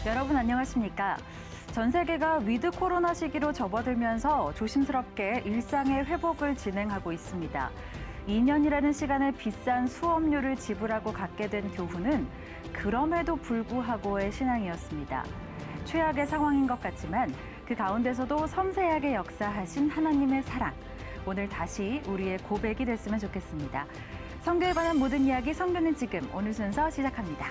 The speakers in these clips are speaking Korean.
여러분 안녕하십니까? 전 세계가 위드 코로나 시기로 접어들면서 조심스럽게 일상의 회복을 진행하고 있습니다. 2년이라는 시간에 비싼 수업료를 지불하고 갖게 된 교훈은 그럼에도 불구하고의 신앙이었습니다. 최악의 상황인 것 같지만 그 가운데서도 섬세하게 역사하신 하나님의 사랑. 오늘 다시 우리의 고백이 됐으면 좋겠습니다. 선교에 관한 모든 이야기 선교는 지금 오늘 순서 시작합니다.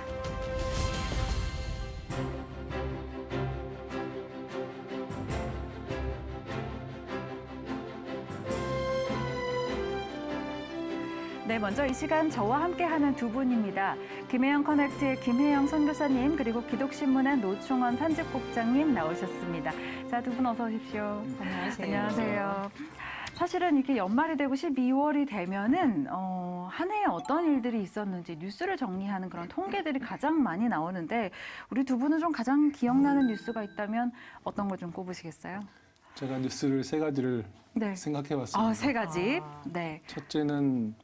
네, 먼저 이 시간 저와 함께하는 두 분입니다. 김혜영 커넥트의 김혜영 선교사님 그리고 기독신문의 노충원 편집국장님 나오셨습니다. 자, 두 분 어서 오십시오. 안녕하세요. 안녕하세요. 사실은 이렇게 연말이 되고 12월이 되면은 한 해에 어떤 일들이 있었는지 뉴스를 정리하는 그런 통계들이 가장 많이 나오는데 우리 두 분은 좀 가장 기억나는 뉴스가 있다면 어떤 걸 좀 꼽으시겠어요? 제가 뉴스를 세 가지를 네. 생각해봤습니다. 세 가지. 네. 첫째는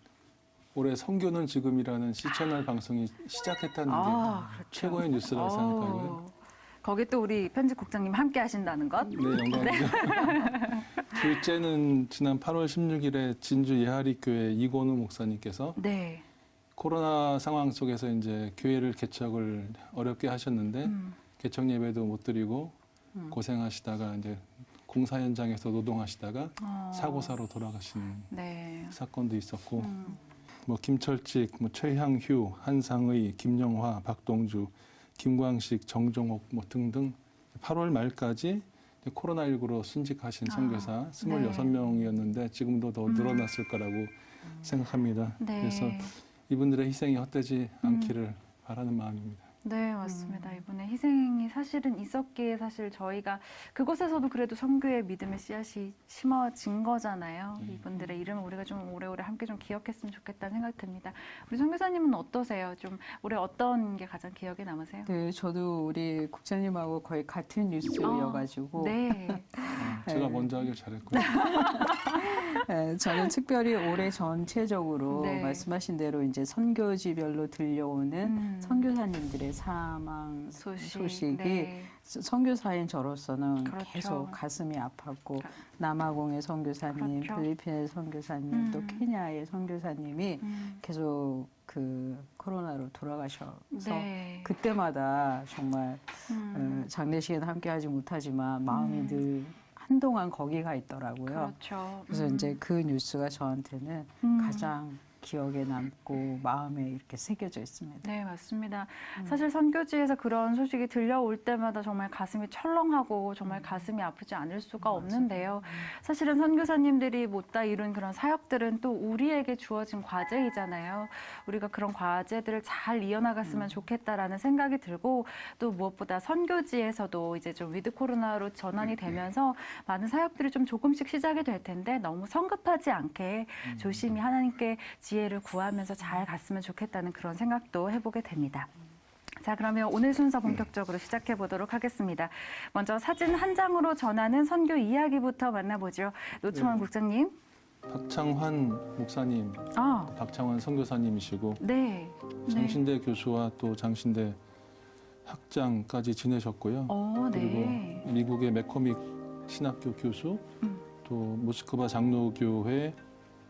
올해 선교는 지금이라는 시청날 방송이 시작했다는 게 그렇죠. 최고의 뉴스라고 생각하고요. 거기 또 우리 편집국장님 함께 하신다는 것. 네, 영광이죠. 둘째는 지난 8월 16일에 진주 예하리교회 이건우 목사님께서 네. 코로나 상황 속에서 이제 교회를 개척을 어렵게 하셨는데 개척 예배도 못 드리고 고생하시다가 이제 공사 현장에서 노동하시다가 사고사로 돌아가신 네. 사건도 있었고 뭐 김철직, 뭐 최향휴, 한상의, 김영화, 박동주, 김광식, 정종옥 뭐 등등 8월 말까지 코로나19로 순직하신 선교사 26명이었는데 지금도 더 늘어났을 거라고 생각합니다. 네. 그래서 이분들의 희생이 헛되지 않기를 바라는 마음입니다. 네, 맞습니다. 이번에 희생이 사실은 있었기에 사실 저희가 그곳에서도 그래도 선교의 믿음의 씨앗이 심어진 거잖아요. 이분들의 이름을 우리가 좀 오래오래 함께 좀 기억했으면 좋겠다는 생각이 듭니다. 우리 선교사님은 어떠세요? 좀 올해 어떤 게 가장 기억에 남으세요? 네, 저도 우리 국장님하고 거의 같은 뉴스여가지고 네. 제가 먼저 하길 잘했고요. 네, 저는 특별히 올해 전체적으로 네. 말씀하신 대로 이제 선교지별로 들려오는 선교사님들의 사망 소식이 네. 선교사인 저로서는 그렇죠. 계속 가슴이 아팠고 남아공의 선교사님, 그렇죠. 필리핀의 선교사님, 또 케냐의 선교사님이 계속 그 코로나로 돌아가셔서 네. 그때마다 정말 장례식에는 함께하지 못하지만 마음이 늘 한동안 거기가 있더라고요. 그렇죠. 그래서 이제 그 뉴스가 저한테는 가장 기억에 남고 마음에 이렇게 새겨져 있습니다. 네, 맞습니다. 사실 선교지에서 그런 소식이 들려올 때마다 정말 가슴이 철렁하고 정말 가슴이 아프지 않을 수가 없는데요. 사실은 선교사님들이 못다 이룬 그런 사역들은 또 우리에게 주어진 과제이잖아요. 우리가 그런 과제들을 잘 이어나갔으면 좋겠다라는 생각이 들고 또 무엇보다 선교지에서도 이제 좀 위드 코로나로 전환이 되면서 많은 사역들이 좀 조금씩 시작이 될 텐데 너무 성급하지 않게 조심히 하나님께 지혜를 구하면서 잘 갔으면 좋겠다는 그런 생각도 해보게 됩니다. 자, 그러면 오늘 순서 본격적으로 시작해 보도록 하겠습니다. 먼저 사진 한 장으로 전하는 선교 이야기부터 만나보죠. 노충원 국장님. 박창환 목사님, 박창환 선교사님이시고 네. 장신대 교수와 또 장신대 학장까지 지내셨고요. 그리고 네. 미국의 맥커믹 신학교 교수, 또 모스크바 장로교회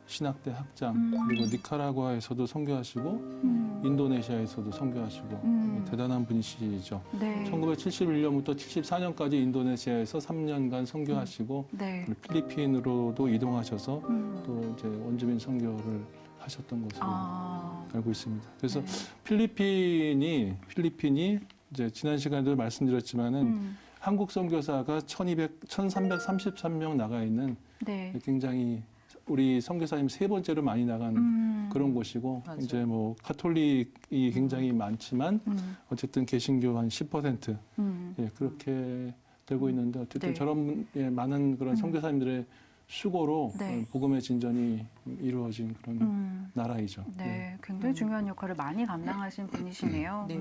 신학대 학장, 그리고 니카라과에서도 선교하시고 인도네시아에서도 선교하시고 대단한 분이시죠. 네. 1971년부터 74년까지 인도네시아에서 3년간 선교하시고 네. 필리핀으로도 이동하셔서 또 이제 원주민 선교를 하셨던 것으로 알고 있습니다. 그래서 필리핀이 이제 지난 시간에도 말씀드렸지만은 한국 선교사가 1333명 나가 있는 네. 굉장히 우리 선교사님 세 번째로 많이 나간 그런 곳이고 맞아요. 이제 뭐 카톨릭이 굉장히 많지만 어쨌든 개신교 한 10% 예, 그렇게 되고 있는데 어쨌든 네. 저런 많은 그런 선교사님들의 수고로 네. 복음의 진전이 이루어진 그런 나라이죠. 네, 굉장히 중요한 역할을 많이 감당하신 분이시네요. 네.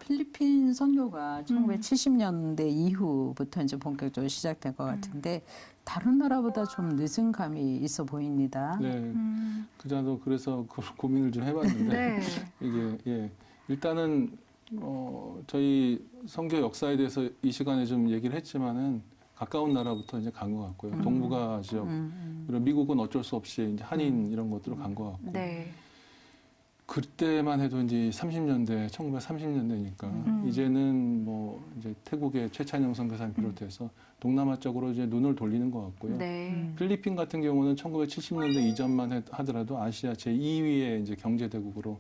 필리핀 선교가 1970년대 이후부터 이제 본격적으로 시작된 것 같은데 다른 나라보다 좀 늦은 감이 있어 보입니다. 네, 그자도 그래서 고민을 좀 해봤는데 네. 이게 일단은 저희 선교 역사에 대해서 이 시간에 좀 얘기를 했지만은 가까운 나라부터 이제 간 것 같고요. 동북아 지역, 그리고 미국은 어쩔 수 없이 이제 한인 이런 것들로 간 것 같고. 네. 그때만 해도 이제 30년대, 1930년대니까 이제는 뭐 이제 태국의 최찬영 선교사님 비롯해서 동남아 쪽으로 이제 눈을 돌리는 것 같고요. 네. 필리핀 같은 경우는 1970년대 이전만 하더라도 아시아 제2위의 이제 경제 대국으로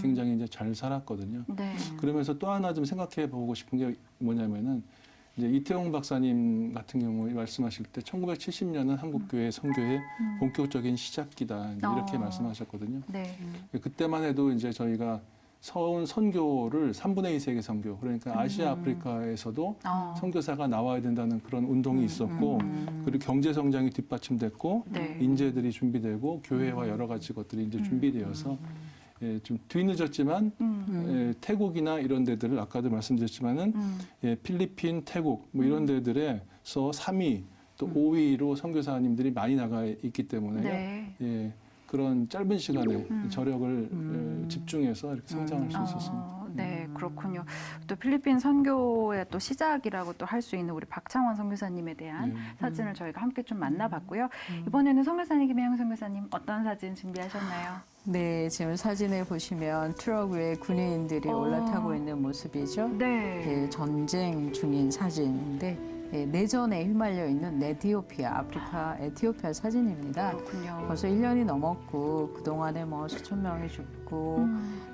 굉장히 이제 잘 살았거든요. 네. 그러면서 또 하나 좀 생각해 보고 싶은 게 뭐냐면은 이제 이태용 박사님 같은 경우에 말씀하실 때 1970년은 한국교회 선교의 본격적인 시작기다 이렇게 말씀하셨거든요. 네. 그때만 해도 이제 저희가 선교를 3분의 2 세계 선교 그러니까 아시아 아프리카에서도 선교사가 나와야 된다는 그런 운동이 있었고 그리고 경제 성장이 뒷받침됐고 네. 인재들이 준비되고 교회와 여러 가지 것들이 이제 준비되어서 예, 좀 뒤늦었지만 예, 태국이나 이런 데들을 아까도 말씀드렸지만은 예, 필리핀, 태국 뭐 이런 데들에서 3위 또 5위로 선교사님들이 많이 나가 있기 때문에요. 네. 예, 그런 짧은 시간에 저력을 집중해서 이렇게 성장할 수 있었습니다. 네, 그렇군요. 또 필리핀 선교의 또 시작이라고 또 할 수 있는 우리 박창원 선교사님에 대한 네. 사진을 저희가 함께 좀 만나봤고요. 이번에는 선교사님, 김혜영 선교사님 어떤 사진 준비하셨나요? 네, 지금 사진에 보시면 트럭 위에 군인들이 올라타고 있는 모습이죠. 네. 예, 전쟁 중인 사진인데 예, 내전에 휘말려 있는 에티오피아, 아프리카 에티오피아 사진입니다. 그렇군요. 벌써 1년이 넘었고 그동안에 뭐 수천 명이 죽고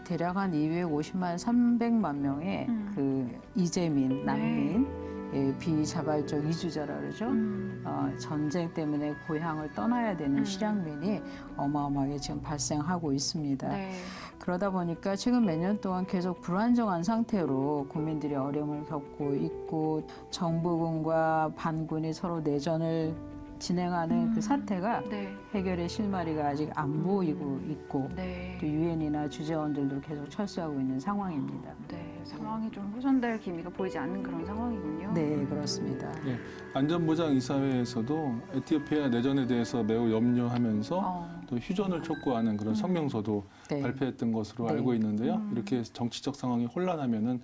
대략 한 250만, 300만 명의 그 이재민, 난민, 예, 비자발적 이주자라 그러죠. 전쟁 때문에 고향을 떠나야 되는 실향민이 어마어마하게 지금 발생하고 있습니다. 네. 그러다 보니까 최근 몇 년 동안 계속 불안정한 상태로 국민들이 어려움을 겪고 있고 정부군과 반군이 서로 내전을 진행하는 그 사태가 네. 해결의 실마리가 아직 안 보이고 있고 네. 또 유엔이나 주재원들도 계속 철수하고 있는 상황입니다. 네. 상황이 좀 호전될 기미가 보이지 않는 그런 상황이군요. 네, 그렇습니다. 예, 안전보장 이사회에서도 에티오피아 내전에 대해서 매우 염려하면서 또 휴전을 촉구하는 그런 성명서도 네. 발표했던 것으로 네. 알고 있는데요. 이렇게 정치적 상황이 혼란하면은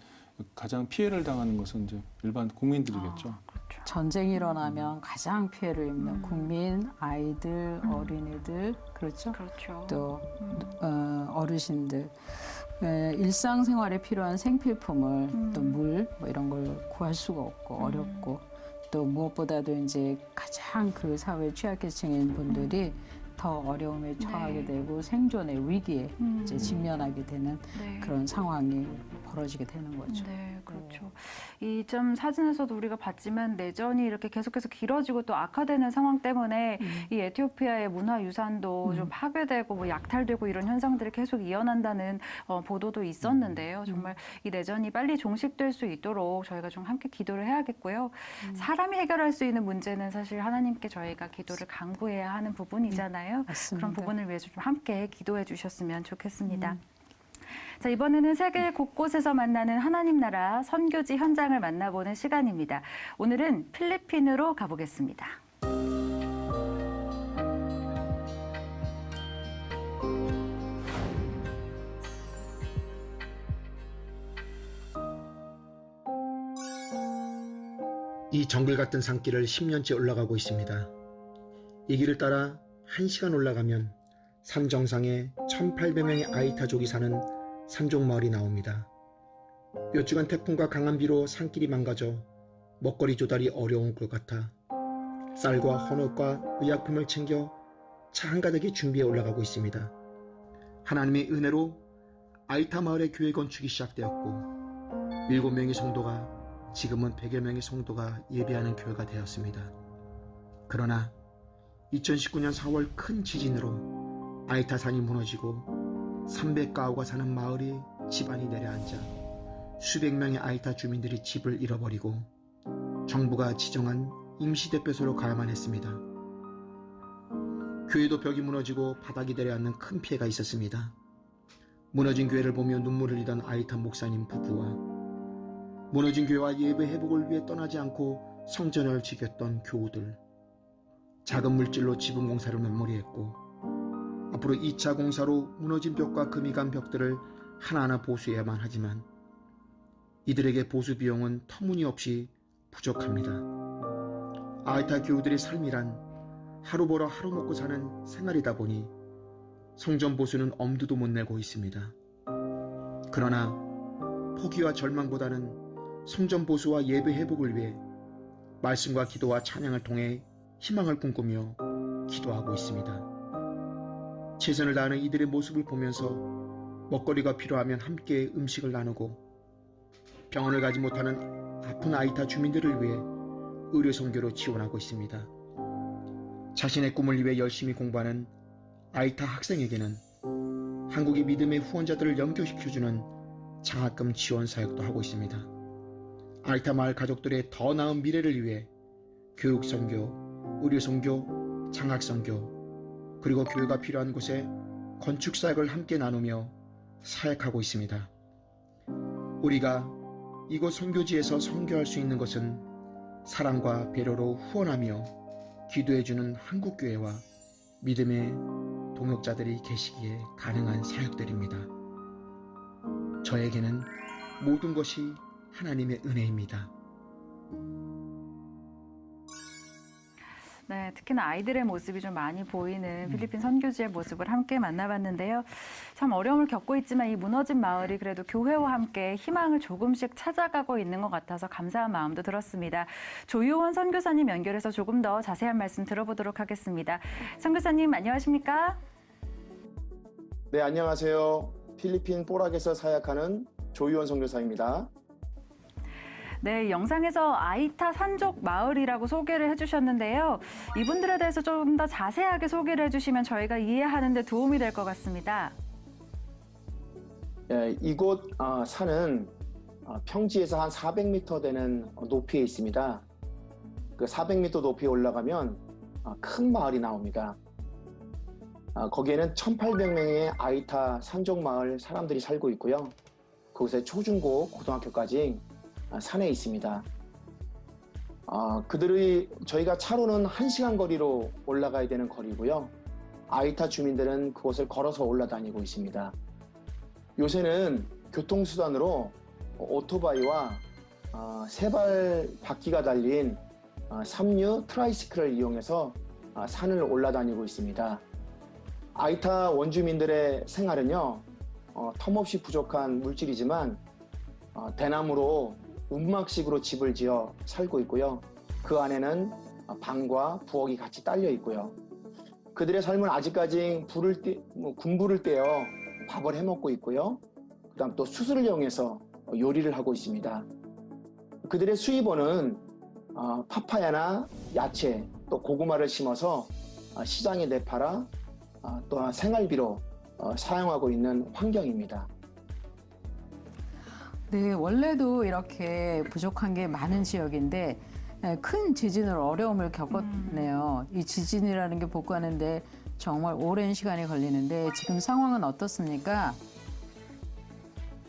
가장 피해를 당하는 것은 이제 일반 국민들이겠죠. 그렇죠. 전쟁이 일어나면 가장 피해를 입는 국민, 아이들, 어린이들, 그렇죠? 그렇죠. 또 어르신들. 일상생활에 필요한 생필품을 또 물 뭐 이런 걸 구할 수가 없고 어렵고 또 무엇보다도 이제 가장 그 사회 취약계층인 분들이 더 어려움에 처하게 되고 생존의 위기에 이제 직면하게 되는 네. 그런 상황이 벌어지게 되는 거죠. 네, 그렇죠. 이 좀 사진에서도 우리가 봤지만 내전이 이렇게 계속해서 길어지고 또 악화되는 상황 때문에 이 에티오피아의 문화유산도 좀 파괴되고 뭐 약탈되고 이런 현상들이 계속 이어난다는 보도도 있었는데요. 정말 이 내전이 빨리 종식될 수 있도록 저희가 좀 함께 기도를 해야겠고요. 사람이 해결할 수 있는 문제는 사실 하나님께 저희가 기도를 간구해야 하는 부분이잖아요. 맞습니다. 그런 부분을 위해서 좀 함께 기도해 주셨으면 좋겠습니다. 자, 이번에는 세계 곳곳에서 만나는 하나님 나라 선교지 현장을 만나보는 시간입니다. 오늘은 필리핀으로 가보겠습니다. 이 정글 같은 산길을 10년째 올라가고 있습니다. 이 길을 따라 1시간 올라가면 산 정상에 1,800명의 아이타족이 사는 산족 마을이 나옵니다. 몇 주간 태풍과 강한 비로 산길이 망가져 먹거리 조달이 어려운 것 같아 쌀과 헌옷과 의약품을 챙겨 차 한가득이 준비해 올라가고 있습니다. 하나님의 은혜로 아이타 마을의 교회 건축이 시작되었고 7명의 성도가 지금은 100여 명의 성도가 예배하는 교회가 되었습니다. 그러나 2019년 4월 큰 지진으로 아이타 산이 무너지고 300가구가 사는 마을이 집안이 내려앉아 수백 명의 아이타 주민들이 집을 잃어버리고 정부가 지정한 임시대피소로 가야만 했습니다. 교회도 벽이 무너지고 바닥이 내려앉는 큰 피해가 있었습니다. 무너진 교회를 보며 눈물을 흘리던 아이타 목사님 부부와 무너진 교회와 예배 회복을 위해 떠나지 않고 성전을 지켰던 교우들, 작은 물질로 지붕 공사를 마무리했고 앞으로 2차 공사로 무너진 벽과 금이 간 벽들을 하나하나 보수해야만 하지만 이들에게 보수 비용은 터무니없이 부족합니다. 아이타 교우들의 삶이란 하루 벌어 하루 먹고 사는 생활이다 보니 성전 보수는 엄두도 못 내고 있습니다. 그러나 포기와 절망보다는 성전 보수와 예배 회복을 위해 말씀과 기도와 찬양을 통해 희망을 꿈꾸며 기도하고 있습니다. 최선을 다하는 이들의 모습을 보면서 먹거리가 필요하면 함께 음식을 나누고 병원을 가지 못하는 아픈 아이타 주민들을 위해 의료 선교로 지원하고 있습니다. 자신의 꿈을 위해 열심히 공부하는 아이타 학생에게는 한국의 믿음의 후원자들을 연결시켜주는 장학금 지원 사역도 하고 있습니다. 아이타 마을 가족들의 더 나은 미래를 위해 교육 선교, 의료 선교, 장학 선교, 그리고 교회가 필요한 곳에 건축 사역을 함께 나누며 사역하고 있습니다. 우리가 이곳 선교지에서 선교할 수 있는 것은 사랑과 배려로 후원하며 기도해주는 한국교회와 믿음의 동역자들이 계시기에 가능한 사역들입니다. 저에게는 모든 것이 하나님의 은혜입니다. 네, 특히나 아이들의 모습이 좀 많이 보이는 필리핀 선교지의 모습을 함께 만나봤는데요. 참 어려움을 겪고 있지만 이 무너진 마을이 그래도 교회와 함께 희망을 조금씩 찾아가고 있는 것 같아서 감사한 마음도 들었습니다. 조유원 선교사님 연결해서 조금 더 자세한 말씀 들어보도록 하겠습니다. 선교사님 안녕하십니까? 네, 안녕하세요. 필리핀 뽀락에서 사역하는 조유원 선교사입니다. 네, 영상에서 아이타 산족 마을이라고 소개를 해주셨는데요. 이분들에 대해서 좀 더 자세하게 소개를 해주시면 저희가 이해하는 데 도움이 될 것 같습니다. 예, 이곳 산은 평지에서 한 400m 되는 높이에 있습니다. 그 400m 높이에 올라가면 큰 마을이 나옵니다. 거기에는 1,800명의 아이타 산족 마을 사람들이 살고 있고요. 그곳에 초중고 고등학교까지 산에 있습니다. 그들이 저희가 차로는 1시간 거리로 올라가야 되는 거리고요. 아이타 주민들은 그곳을 걸어서 올라다니고 있습니다. 요새는 교통수단으로 오토바이와 세발 바퀴가 달린 3류 트라이시클을 이용해서 산을 올라다니고 있습니다. 아이타 원주민들의 생활은요, 텀없이 부족한 물질이지만 대나무로 움막식으로 집을 지어 살고 있고요. 그 안에는 방과 부엌이 같이 딸려 있고요. 그들의 삶은 아직까지 군불을 떼어 밥을 해먹고 있고요. 그다음 또 수술을 이용해서 요리를 하고 있습니다. 그들의 수입원은 파파야나 야채, 또 고구마를 심어서 시장에 내팔아 또한 생활비로 사용하고 있는 환경입니다. 네, 원래도 이렇게 부족한 게 많은 지역인데 큰 지진으로 어려움을 겪었네요. 이 지진이라는 게 복구하는데 정말 오랜 시간이 걸리는데 지금 상황은 어떻습니까?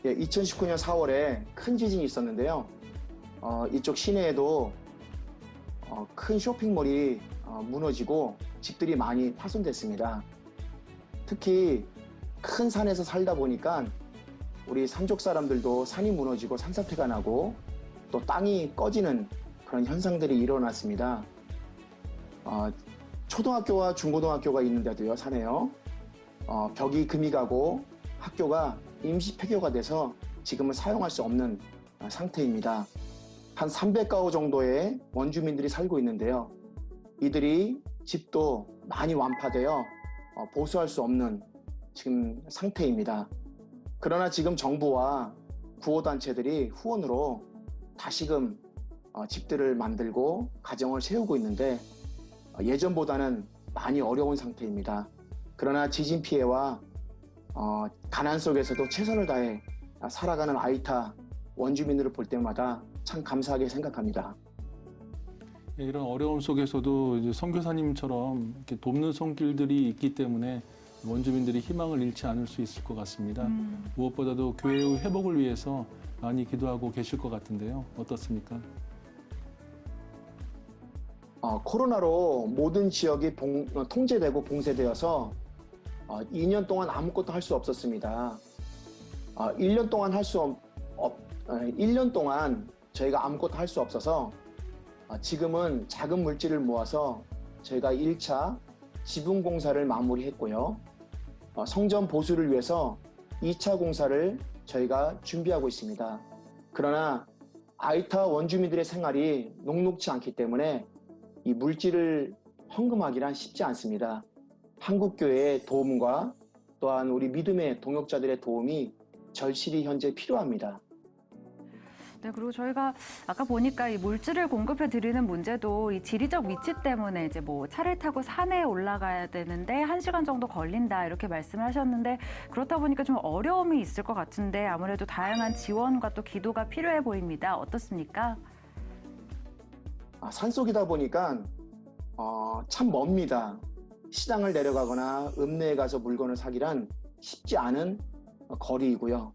예, 2019년 4월에 큰 지진이 있었는데요. 이쪽 시내에도 큰 쇼핑몰이 무너지고 집들이 많이 파손됐습니다. 특히 큰 산에서 살다 보니까 우리 산족 사람들도 산이 무너지고 산사태가 나고 또 땅이 꺼지는 그런 현상들이 일어났습니다. 초등학교와 중고등학교가 있는데도요, 산에요. 벽이 금이 가고 학교가 임시 폐교가 돼서 지금은 사용할 수 없는 상태입니다. 한 300가구 정도의 원주민들이 살고 있는데요. 이들이 집도 많이 완파되어 보수할 수 없는 지금 상태입니다. 그러나 지금 정부와 구호단체들이 후원으로 다시금 집들을 만들고 가정을 세우고 있는데 예전보다는 많이 어려운 상태입니다. 그러나 지진 피해와 가난 속에서도 최선을 다해 살아가는 아이타 원주민들을 볼 때마다 참 감사하게 생각합니다. 이런 어려움 속에서도 이제 선교사님처럼 이렇게 돕는 손길들이 있기 때문에 원주민들이 희망을 잃지 않을 수 있을 것 같습니다. 무엇보다도 교회의 회복을 위해서 많이 기도하고 계실 것 같은데요. 어떻습니까? 코로나로 모든 지역이 통제되고 봉쇄되어서 2년 동안 아무것도 할 수 없었습니다. 1년 동안 할 수 1년 동안 저희가 아무것도 할 수 없어서 지금은 작은 물질을 모아서 저희가 1차 지붕 공사를 마무리했고요. 성전 보수를 위해서 2차 공사를 저희가 준비하고 있습니다. 그러나 아이타 원주민들의 생활이 녹록지 않기 때문에 이 물질을 헌금하기란 쉽지 않습니다. 한국교회의 도움과 또한 우리 믿음의 동역자들의 도움이 절실히 현재 필요합니다. 네, 그리고 저희가 아까 보니까 이 물질을 공급해 드리는 문제도 이 지리적 위치 때문에 이제 뭐 차를 타고 산에 올라가야 되는데 1시간 정도 걸린다 이렇게 말씀을 하셨는데 그렇다 보니까 좀 어려움이 있을 것 같은데 아무래도 다양한 지원과 또 기도가 필요해 보입니다. 어떻습니까? 산속이다 보니까 참 멉니다. 시장을 내려가거나 읍내에 가서 물건을 사기란 쉽지 않은 거리이고요.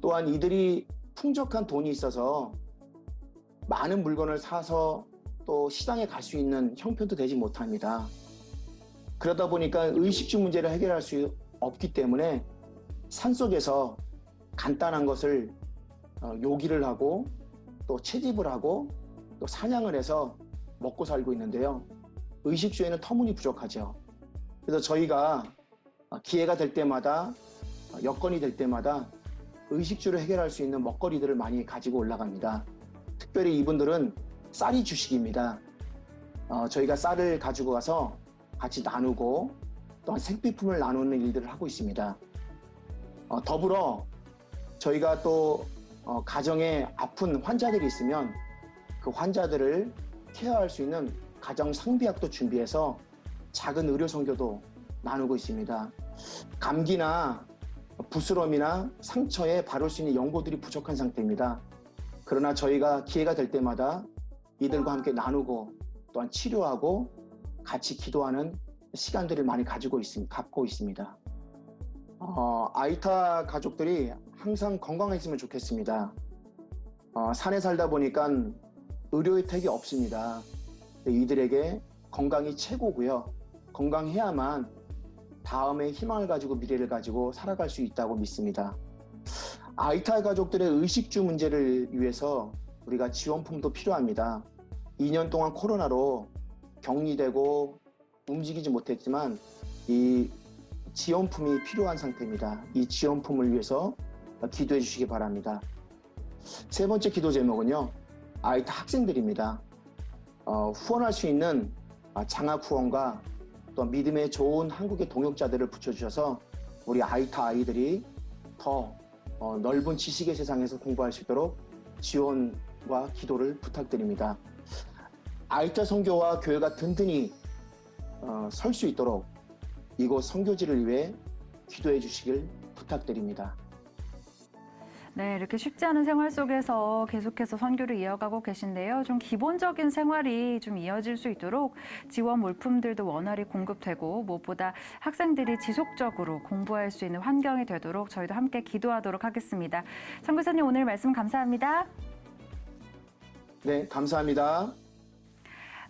또한 이들이 풍족한 돈이 있어서 많은 물건을 사서 또 시장에 갈 수 있는 형편도 되지 못합니다. 그러다 보니까 의식주 문제를 해결할 수 없기 때문에 산속에서 간단한 것을 요기를 하고 또 채집을 하고 또 사냥을 해서 먹고 살고 있는데요. 의식주에는 터무니 부족하죠. 그래서 저희가 기회가 될 때마다 여건이 될 때마다 의식주를 해결할 수 있는 먹거리들을 많이 가지고 올라갑니다. 특별히 이분들은 쌀이 주식입니다. 저희가 쌀을 가지고 가서 같이 나누고 또한 생필품을 나누는 일들을 하고 있습니다. 더불어 저희가 또 가정에 아픈 환자들이 있으면 그 환자들을 케어할 수 있는 가정 상비약도 준비해서 작은 의료 선교도 나누고 있습니다. 감기나 부스럼이나 상처에 바를 수 있는 연고들이 부족한 상태입니다. 그러나 저희가 기회가 될 때마다 이들과 함께 나누고 또한 치료하고 같이 기도하는 시간들을 많이 갖고 있습니다. 아이타 가족들이 항상 건강했으면 좋겠습니다. 산에 살다 보니까 의료 혜택이 없습니다. 이들에게 건강이 최고고요. 건강해야만 다음에 희망을 가지고 미래를 가지고 살아갈 수 있다고 믿습니다. 아이타 가족들의 의식주 문제를 위해서 우리가 지원품도 필요합니다. 2년 동안 코로나로 격리되고 움직이지 못했지만 이 지원품이 필요한 상태입니다. 이 지원품을 위해서 기도해 주시기 바랍니다. 세 번째 기도 제목은요. 아이타 학생들입니다. 후원할 수 있는 장학 후원과 또 믿음의 좋은 한국의 동역자들을 붙여주셔서 우리 아이타 아이들이 더 넓은 지식의 세상에서 공부할 수 있도록 지원과 기도를 부탁드립니다. 아이타 선교와 교회가 든든히 설 수 있도록 이곳 선교지를 위해 기도해 주시길 부탁드립니다. 네, 이렇게 쉽지 않은 생활 속에서 계속해서 선교를 이어가고 계신데요. 좀 기본적인 생활이 좀 이어질 수 있도록 지원 물품들도 원활히 공급되고 무엇보다 학생들이 지속적으로 공부할 수 있는 환경이 되도록 저희도 함께 기도하도록 하겠습니다. 선교사님 오늘 말씀 감사합니다. 네, 감사합니다.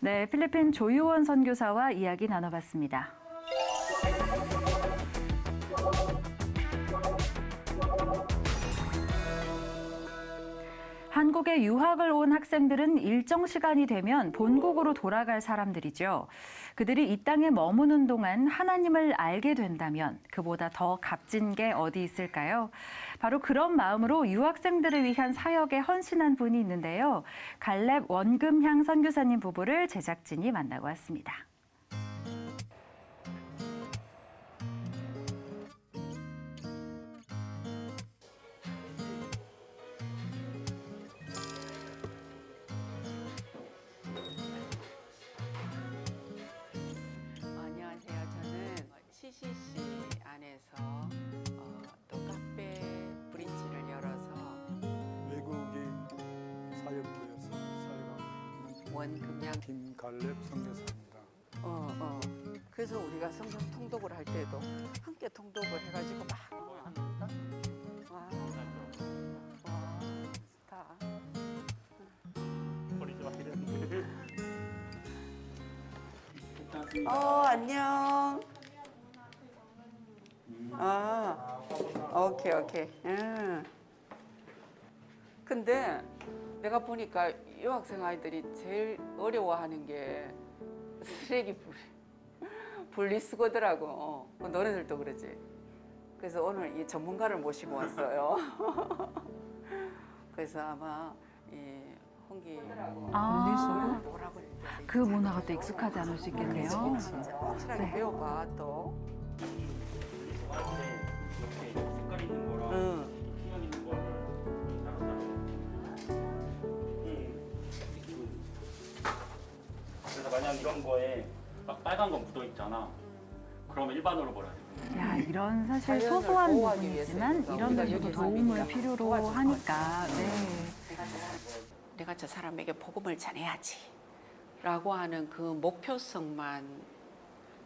네, 필리핀 조유원 선교사와 이야기 나눠봤습니다. 한국에 유학을 온 학생들은 일정 시간이 되면 본국으로 돌아갈 사람들이죠. 그들이 이 땅에 머무는 동안 하나님을 알게 된다면 그보다 더 값진 게 어디 있을까요? 바로 그런 마음으로 유학생들을 위한 사역에 헌신한 분이 있는데요. 갈렙 원금향 선교사님 부부를 제작진이 만나고 왔습니다. CCC 안에서 또 카페 브릿지를 열어서 외국인 사역부에서 사역하고 있는 원금양 김갈렙 선교사입니다. 그래서 우리가 성경 통독을 할 때도 함께 통독을 해가지고 막 와, 좋다. 안녕. 오케이. 근데 내가 보니까 유학생 아이들이 제일 어려워하는 게 쓰레기 분리수거더라고. 너네들도 그러지. 그래서 오늘 이 전문가를 모시고 왔어요. 그래서 아마 이 홍기 아, 뭐라고 그 문화가 또 익숙하지 않을 수 있겠네요. 확실하게 네. 배워봐 또. 이렇게 색깔 있는 거랑 응. 투명 있는 거를 따로따로. 그래서 만약 이런 거에 막 빨간 거 묻어 있잖아. 그러면 일반으로 버려야 돼. 야, 이런 사실 자연을 소소한 보호하기 부분이지만 위해서 이런 우리가 데서도 여기서 도움을 미리가 필요로 도와줄 하니까. 네. 내가 저 사람에게 복음을 전해야지 라고 하는 그 목표성만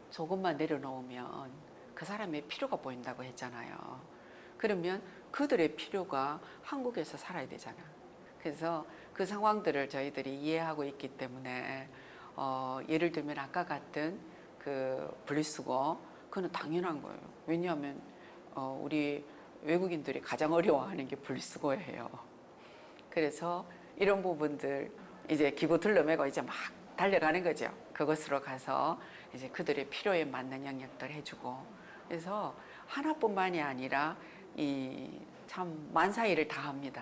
조금만 내려놓으면 그 사람의 필요가 보인다고 했잖아요. 그러면 그들의 필요가 한국에서 살아야 되잖아. 그래서 그 상황들을 저희들이 이해하고 있기 때문에 예를 들면 아까 같은 그 분리수거 그거는 당연한 거예요. 왜냐하면 우리 외국인들이 가장 어려워하는 게 분리수거예요. 그래서 이런 부분들 이제 기구 둘러매고 이제 막 달려가는 거죠. 그것으로 가서 이제 그들의 필요에 맞는 영역들 해주고. 그래서 하나뿐만이 아니라 이 참 만사일을 다 합니다.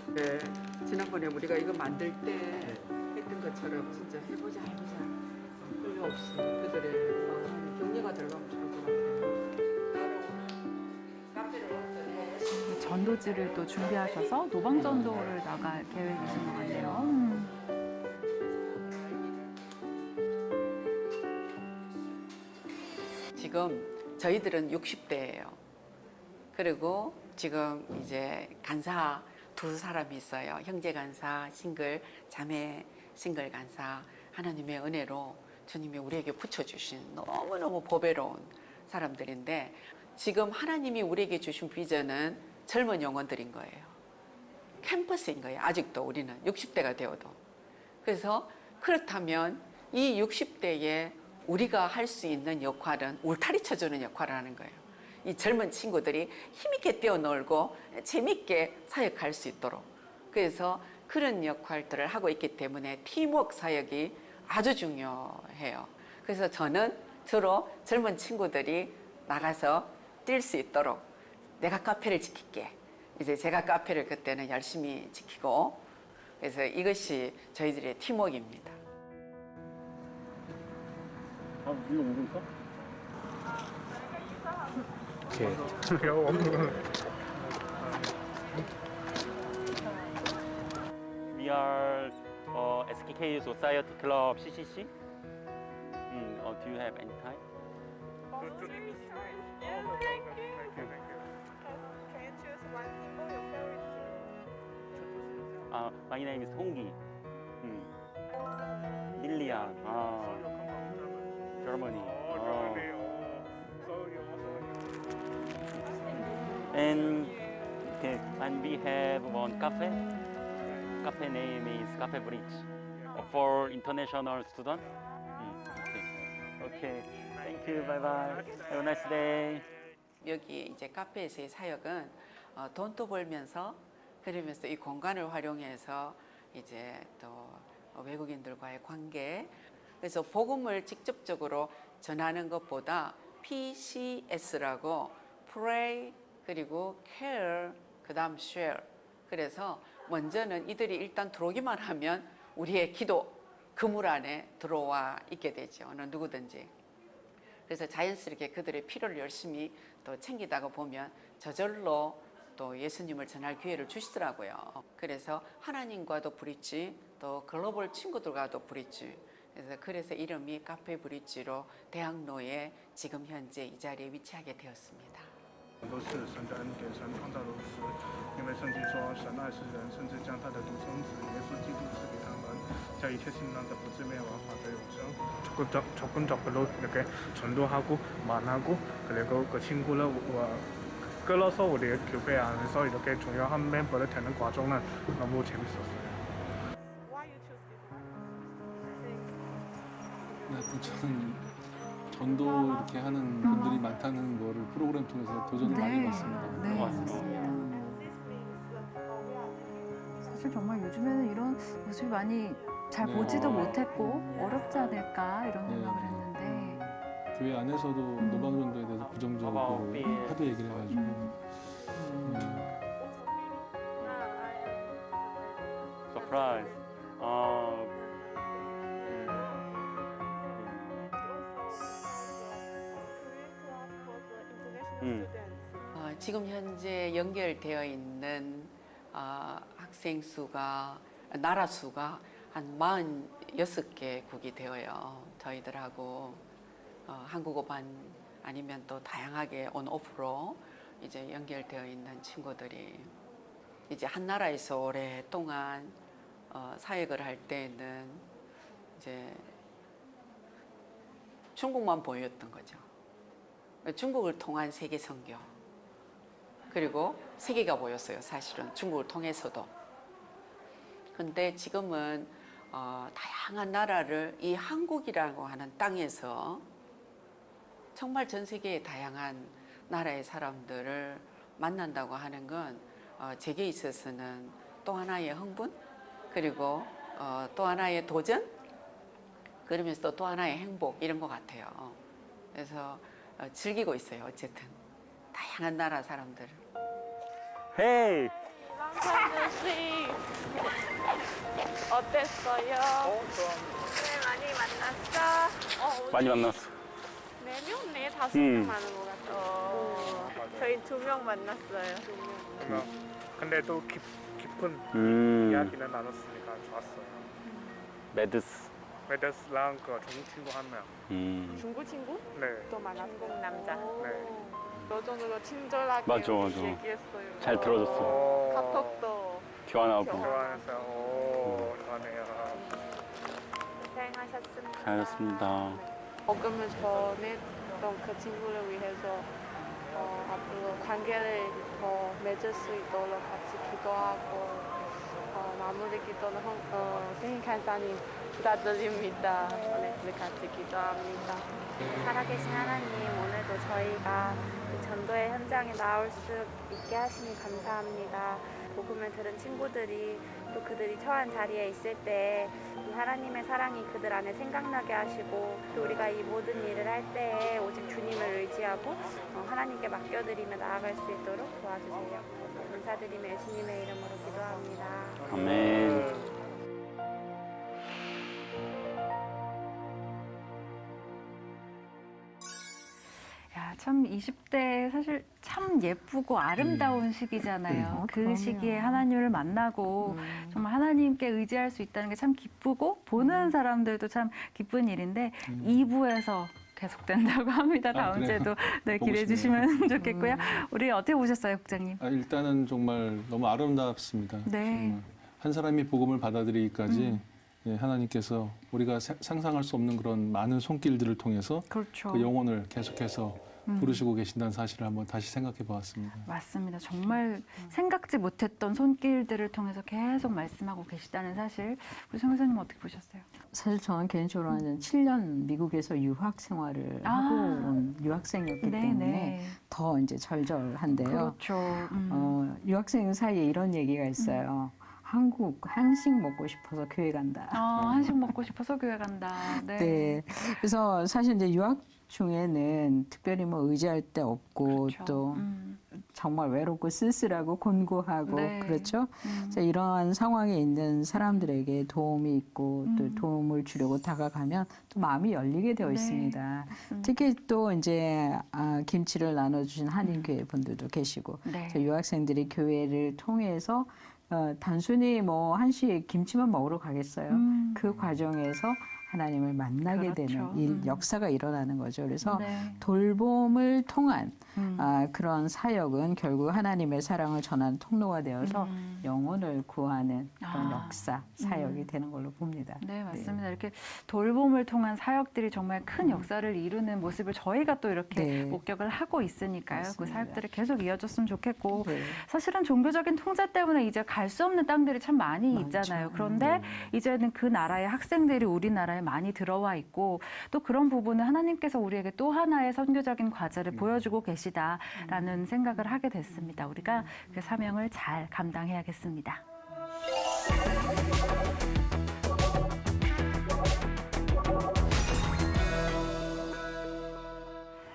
네, 지난번에 우리가 이거 만들 때 했던 것처럼 진짜 해보자 끌려 없이 그들의 격려가 들어가면 좋을 것 같아요. 전도지를 또 준비하셔서 노방전도를 나갈 계획이신 것 같네요. 지금 저희들은 60대예요. 그리고 지금 이제 간사 두 사람이 있어요. 형제 간사 싱글, 자매 싱글 간사. 하나님의 은혜로 주님이 우리에게 붙여주신 너무너무 보배로운 사람들인데 지금 하나님이 우리에게 주신 비전은 젊은 영혼들인 거예요. 캠퍼스인 거예요. 아직도 우리는 60대가 되어도. 그래서 그렇다면 이 60대에 우리가 할 수 있는 역할은 울타리 쳐주는 역할을 하는 거예요. 이 젊은 친구들이 힘있게 뛰어놀고 재밌게 사역할 수 있도록. 그래서 그런 역할들을 하고 있기 때문에 팀워크 사역이 아주 중요해요. 그래서 저는 주로 젊은 친구들이 나가서 뛸 수 있도록 내가 카페를 지킬게. 이제 제가 카페를 그때는 열심히 지키고 그래서 이것이 저희들의 팀워크입니다. 아, 이거 먹을까? We are SKK Society Club CCC. Do you have any time? My name is Honggi. Lilian. Germany. And we have one cafe. Cafe name is Cafe Bridge for international student. Okay. Thank you. Bye bye. Have a nice day. 여기 이제 카페에서의 사역은 돈도 벌면서 그러면서 이 공간을 활용해서 이제 또 외국인들과의 관계 그래서 복음을 직접적으로 전하는 것보다 PCS라고 Pray 그리고 Care 그다음 Share 그래서 먼저는 이들이 일단 들어오기만 하면 우리의 기도 그물 안에 들어와 있게 되죠. 어느 누구든지. 그래서 자연스럽게 그들의 필요를 열심히 또 챙기다가 보면 저절로 또 예수님을 전할 기회를 주시더라고요. 그래서 하나님과도 브릿지, 또 글로벌 친구들과도 브릿지. 그래서 이름이 카페 브릿지로 대학로에 지금 현재 이 자리에 위치하게 되었습니다. 都是神的恩典，神创造如此。因为圣经说，神爱世人，甚至将他的独生子耶稣基督赐给他们，叫一切信他的不至灭亡，反得永生。 적극적으로 이렇게 전도하고 만나고 그리고 그 친구를 끌어서 우리 교회 안에서 이렇게 중요한 멤버를 되는 과정은 너무 재밌었어요. 저는 전도 이렇게 하는 분들이 많다는 거를 프로그램 통해서 도전을 많이 받습니다. 네, 맞습니다. 사실 정말 요즘에는 이런 모습이 많이 잘 네. 보지도 못했고 어렵지 않을까 이런 네, 생각을 네. 했는데 교회 안에서도 노방전도에 대해서 부정적으로 하도 얘기를 해가지고 Surprise. 지금 현재 연결되어 있는 학생 수가 나라 수가 한 46개국이 되어요. 저희들하고 한국어 반 아니면 또 다양하게 온오프로 이제 연결되어 있는 친구들이 이제 한 나라에서 오랫동안 사역을 할 때는 이제 중국만 보였던 거죠. 중국을 통한 세계 선교. 그리고 세계가 보였어요. 사실은 중국을 통해서도. 근데 지금은 다양한 나라를 이 한국이라고 하는 땅에서 정말 전 세계의 다양한 나라의 사람들을 만난다고 하는 건 제게 있어서는 또 하나의 흥분, 그리고 또 하나의 도전, 그러면서 또 하나의 행복 이런 것 같아요. 그래서 즐기고 있어요. 어쨌든 다양한 나라 사람들. Hey. 남편씨 어땠어요? 네, 많이 만났어? 많이 만났어. 4명? 네, 5명 많은 것 같아요. 저희 2명 만났어요. 그러면 근데 또 깊은 이야기는 나눴으니까 좋았어요. 메드스. 메데스랑 그 중국 친구 한 명. 중국 친구? 네. 또 만났고 중국 남자. 네. 여전으로 친절하게 맞아, 맞아. 얘기했어요. 잘 들어줬어. 카톡도 교환하고. 좋아해서 오 좋아하네요. 고생하셨습니다. 잘하셨습니다. 복음을 전했던 그 친구를 위해서 앞으로 관계를 더 맺을 수 있도록 같이 기도하고 마무리 기도는 생일 간사님 부탁드립니다. 네, 우리 같이 기도합니다. 살아계신 하나님, 오늘도 저희가 이 전도의 현장에 나올 수 있게 하시니 감사합니다. 복음을 들은 친구들이 또 그들이 처한 자리에 있을 때 이 하나님의 사랑이 그들 안에 생각나게 하시고 또 우리가 이 모든 일을 할 때에 오직 주님을 의지하고 하나님께 맡겨드리며 나아갈 수 있도록 도와주세요. 감사드리며 예수님의 이름으로 기도합니다. 아멘. 야, 참 20대 사실 참 예쁘고 아름다운 시기잖아요. 그 그럼요. 시기에 하나님을 만나고 정말 하나님께 의지할 수 있다는 게 참 기쁘고 보는 사람들도 참 기쁜 일인데 2부에서 계속된다고 합니다. 다음 그래요? 주에도 네, 보고 기대해 싶네요. 주시면 좋겠고요. 우리 어떻게 보셨어요, 국장님? 일단은 정말 너무 아름답습니다. 네. 정말 한 사람이 복음을 받아들이기까지 예, 하나님께서 우리가 상상할 수 없는 그런 많은 손길들을 통해서 그렇죠. 그 영혼을 계속해서 부르시고 계신다는 사실을 한번 다시 생각해 보았습니다. 맞습니다. 정말 생각지 못했던 손길들을 통해서 계속 말씀하고 계시다는 사실. 우리 송 교사님 어떻게 보셨어요? 사실 저는 개인적으로 한 7년 미국에서 유학 생활을 하고 온 유학생이었기 때문에 더 이제 절절한데요. 그렇죠. 유학생 사이에 이런 얘기가 있어요. 한국 한식 먹고 싶어서 교회 간다. 한식 먹고 싶어서 교회 간다. 네. 네. 그래서 사실 이제 유학 중에는 특별히 뭐 의지할 데 없고 그렇죠. 또 정말 외롭고 쓸쓸하고 곤고하고 네. 그렇죠. 그래서 이러한 상황에 있는 사람들에게 도움이 있고 또 도움을 주려고 다가가면 또 마음이 열리게 되어 네. 있습니다. 맞습니다. 특히 또 이제 김치를 나눠주신 한인교회 분들도 계시고 네. 유학생들이 교회를 통해서 단순히 뭐 한식 김치만 먹으러 가겠어요. 그 과정에서 하나님을 만나게 그렇죠. 되는 일, 역사가 일어나는 거죠. 그래서 네. 돌봄을 통한 그런 사역은 결국 하나님의 사랑을 전하는 통로가 되어서 영혼을 구하는 그런 역사, 사역이 되는 걸로 봅니다. 네, 맞습니다. 이렇게 돌봄을 통한 사역들이 정말 큰 역사를 이루는 모습을 저희가 또 이렇게 네. 목격을 하고 있으니까요. 맞습니다. 그 사역들이 계속 이어졌으면 좋겠고 네. 사실은 종교적인 통제 때문에 이제 갈 수 없는 땅들이 참 많이 많죠. 있잖아요. 그런데 이제는 그 나라의 학생들이 우리나라에 정말 많이 들어와 있고 또 그런 부분은 하나님께서 우리에게 또 하나의 선교적인 과제를 보여주고 계시다라는 생각을 하게 됐습니다. 우리가 그 사명을 잘 감당해야겠습니다.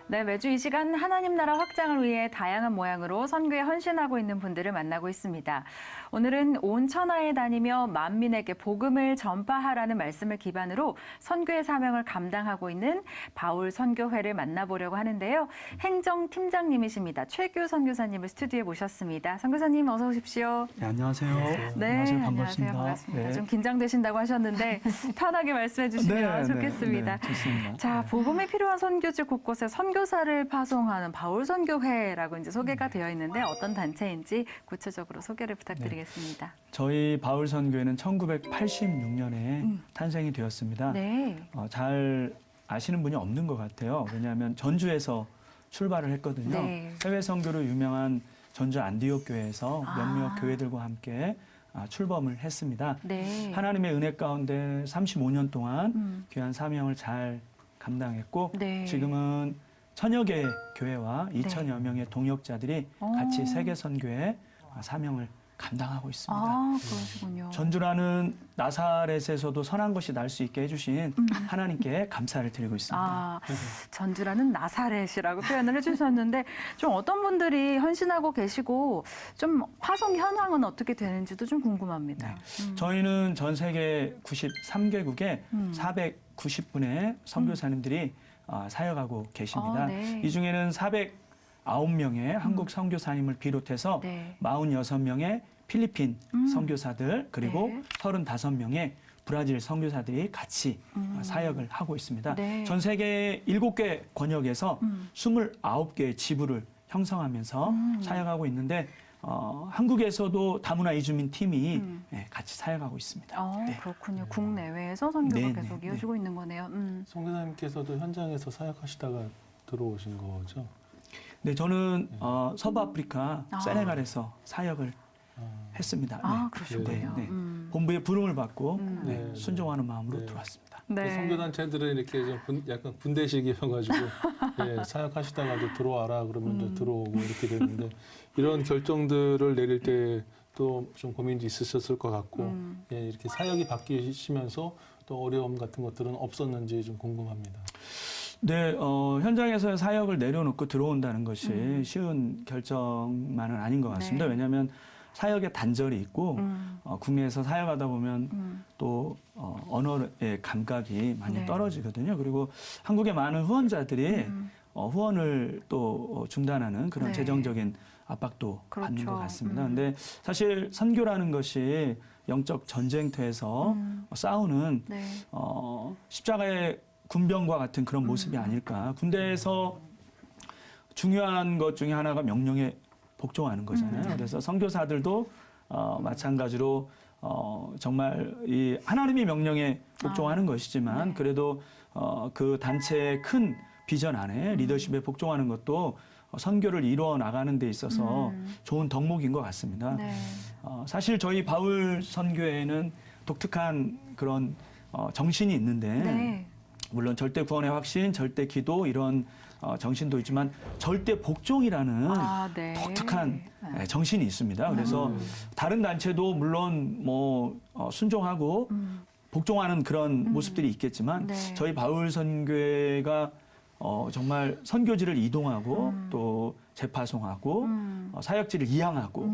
네, 매주 이 시간 하나님 나라 확장을 위해 다양한 모양으로 선교에 헌신하고 있는 분들을 만나고 있습니다. 오늘은 온 천하에 다니며 만민에게 복음을 전파하라는 말씀을 기반으로 선교의 사명을 감당하고 있는 바울 선교회를 만나보려고 하는데요. 행정팀장님이십니다. 최규 선교사님을 스튜디오에 모셨습니다. 선교사님 어서 오십시오. 네, 안녕하세요. 네, 안녕하세요. 안녕하세요. 반갑습니다. 네. 좀 긴장되신다고 하셨는데 편하게 말씀해 주시면 좋겠습니다. 네, 좋습니다. 자, 복음이 필요한 선교지 곳곳에 선교사를 파송하는 바울 선교회라고 이제 소개가 되어 있는데 어떤 단체인지 구체적으로 소개를 부탁드리겠습니다. 저희 바울 선교회는 1986년에 탄생이 되었습니다. 네. 잘 아시는 분이 없는 것 같아요. 왜냐하면 전주에서 출발을 했거든요. 네. 해외 선교로 유명한 전주 안디옥 교회에서 몇몇 교회들과 함께 출범을 했습니다. 네. 하나님의 은혜 가운데 35년 동안 귀한 사명을 잘 감당했고 네. 지금은 천여 개의 교회와 2천여 명의 동역자들이 같이 세계 선교의 사명을 감당하고 있습니다. 아, 그러시군요. 전주라는 나사렛에서도 선한 것이 날 수 있게 해주신 하나님께 감사를 드리고 있습니다. 아, 전주라는 나사렛이라고 표현을 해주셨는데 좀 어떤 분들이 헌신하고 계시고 좀 파송 현황은 어떻게 되는지도 좀 궁금합니다. 저희는 전 세계 93개국에 490분의 선교사님들이 사역하고 계십니다. 아, 네. 이 중에는 409명의 한국 선교사님을 비롯해서 네. 46명의 필리핀 선교사들 그리고 네. 35명의 브라질 선교사들이 같이 사역을 하고 있습니다. 네. 전 세계 7개 권역에서 29개의 지부를 형성하면서 사역하고 있는데 한국에서도 다문화 이주민 팀이 같이 사역하고 있습니다. 네. 그렇군요. 국내외에서 선교가 네, 계속 네, 이어지고 있는 거네요. 선교사님께서도 현장에서 사역하시다가 들어오신 거죠? 네, 저는 서부 아프리카 세네갈에서 사역을 했습니다. 아, 그러시군요. 네, 네. 본부의 부름을 받고 네. 순종하는 마음으로 네. 들어왔습니다. 네. 선교단체들은 이렇게 좀 약간 군대식이어가지고 예, 사역하시다가도 들어와라 그러면 이제 들어오고 이렇게 되는데 이런 결정들을 내릴 때 또 좀 고민이 있으셨을 것 같고 예, 이렇게 사역이 바뀌시면서 또 어려움 같은 것들은 없었는지 좀 궁금합니다. 네, 현장에서 사역을 내려놓고 들어온다는 것이 쉬운 결정만은 아닌 것 같습니다. 네. 왜냐하면 사역의 단절이 있고 국내에서 사역하다 보면 또 언어의 감각이 많이 네. 떨어지거든요. 그리고 한국의 많은 후원자들이 후원을 또 중단하는 그런 네. 재정적인 압박도 받는 그렇죠. 것 같습니다. 근데 사실 선교라는 것이 영적 전쟁터에서 싸우는 네. 십자가의 군병과 같은 그런 모습이 아닐까. 군대에서 중요한 것 중에 하나가 명령에 복종하는 거잖아요. 그래서 선교사들도 마찬가지로 정말 이 하나님의 명령에 복종하는 것이지만 네. 그래도 그 단체의 큰 비전 안에 리더십에 복종하는 것도 선교를 이루어 나가는 데 있어서 좋은 덕목인 것 같습니다. 네. 사실 저희 바울 선교회에는 독특한 그런 정신이 있는데 네. 물론 절대 구원의 확신, 절대 기도 이런 정신도 있지만 절대 복종이라는 네. 독특한 정신이 있습니다. 그래서 다른 단체도 물론 뭐 순종하고 복종하는 그런 모습들이 있겠지만 네. 저희 바울 선교회가 정말 선교지를 이동하고 또 재파송하고 사역지를 이양하고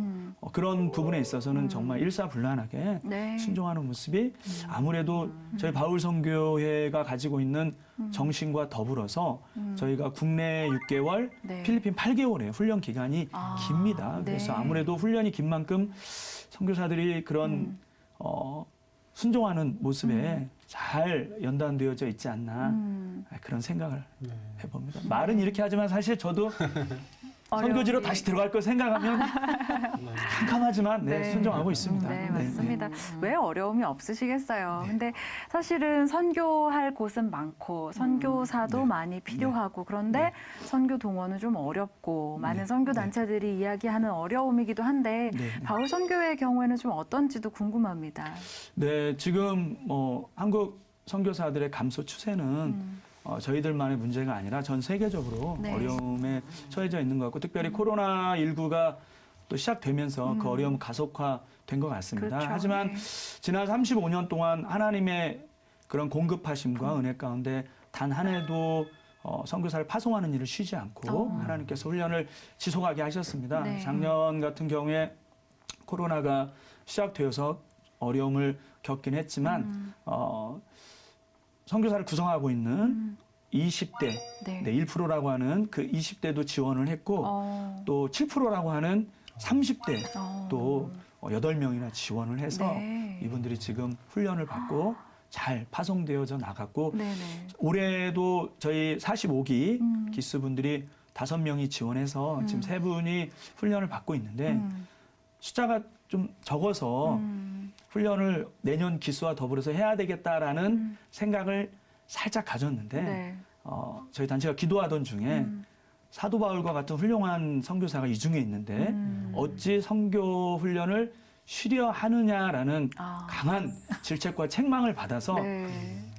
그런 부분에 있어서는 정말 일사불란하게 네. 순종하는 모습이 아무래도 저희 바울 선교회가 가지고 있는 정신과 더불어서 저희가 국내 6개월, 네. 필리핀 8개월의 훈련 기간이 깁니다. 네. 그래서 아무래도 훈련이 긴 만큼 선교사들이 그런 순종하는 모습에 잘 연단되어져 있지 않나 그런 생각을 해봅니다. 말은 이렇게 하지만 사실 저도 선교지로 어려움이. 다시 들어갈 걸 생각하면 캄캄하지만 네, 네. 순종하고 있습니다. 네, 맞습니다. 왜 어려움이 없으시겠어요. 근데 사실은 선교할 곳은 많고 선교사도 네. 많이 필요하고 그런데 선교 동원은 좀 어렵고 많은 선교 단체들이 이야기하는 어려움이기도 한데 네. 바울 선교회의 경우에는 좀 어떤지도 궁금합니다. 네, 지금 뭐 한국 선교사들의 감소 추세는 저희들만의 문제가 아니라 전 세계적으로 네. 어려움에 처해져 있는 것 같고 특별히 코로나19가 또 시작되면서 그 어려움 가속화된 것 같습니다. 그렇죠. 하지만 네. 지난 35년 동안 하나님의 그런 공급하심과 은혜 가운데 단 한 해도 선교사를 파송하는 일을 쉬지 않고 하나님께서 훈련을 지속하게 하셨습니다. 네. 작년 같은 경우에 코로나가 시작되어서 어려움을 겪긴 했지만 선교사를 구성하고 있는 20대 네. 1%라고 하는 그 20대도 지원을 했고 또 7%라고 하는 30대 또 8명이나 지원을 해서 네. 이분들이 지금 훈련을 받고 잘 파송되어져 나갔고 네네. 올해도 저희 45기 기수분들이 5명이 지원해서 지금 3분이 훈련을 받고 있는데 숫자가 좀 적어서 훈련을 내년 기수와 더불어서 해야 되겠다라는 생각을 살짝 가졌는데 네. 저희 단체가 기도하던 중에 사도 바울과 같은 훌륭한 선교사가 이 중에 있는데 어찌 선교 훈련을 쉬려 하느냐라는 강한 질책과 책망을 받아서 네.